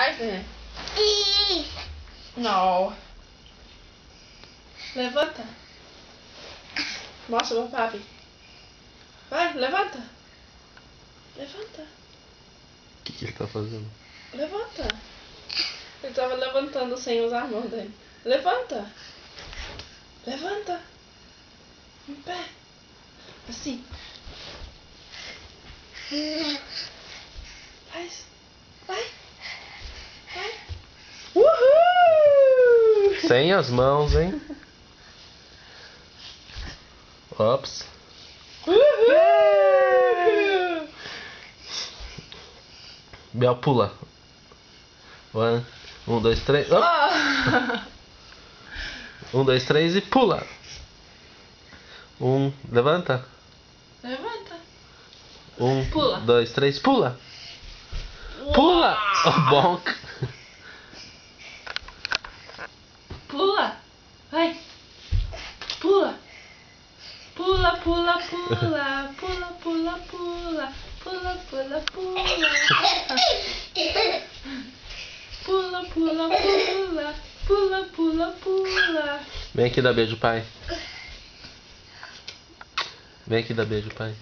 Vai, Fê. Não. Levanta. Mostra pro papi. Vai, levanta. Levanta. O que ele tá fazendo? Levanta. Ele tava levantando sem usar a mão dele. Levanta. Levanta. Em pé. Assim. Faz. Vai. Vai. Uhul! Sem as mãos, hein? Ops. Uhul! Bel, pula. 1, 2, 3. Oh! 1, 2, 3 e pula. Levanta. Levanta. 1, Pula. 2, 3, pula. Pula! Oh, bonk. Pula. Vai. Pula. Pula, pula, pula. Pula, pula, pula. Pula, pula, pula. Pula, pula, pula. Pula, pula, pula. Vem aqui dar beijo, pai. Vem aqui dar beijo, pai.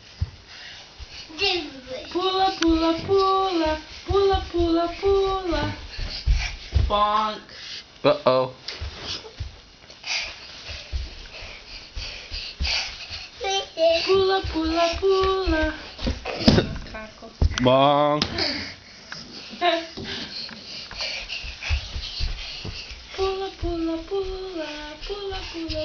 Pula, pula, pula. Pula, pula, pula. Bonk. Uh-oh. Pula, pula, pula. Caco. Bonk. Pula, pula, pula. Pula, pula,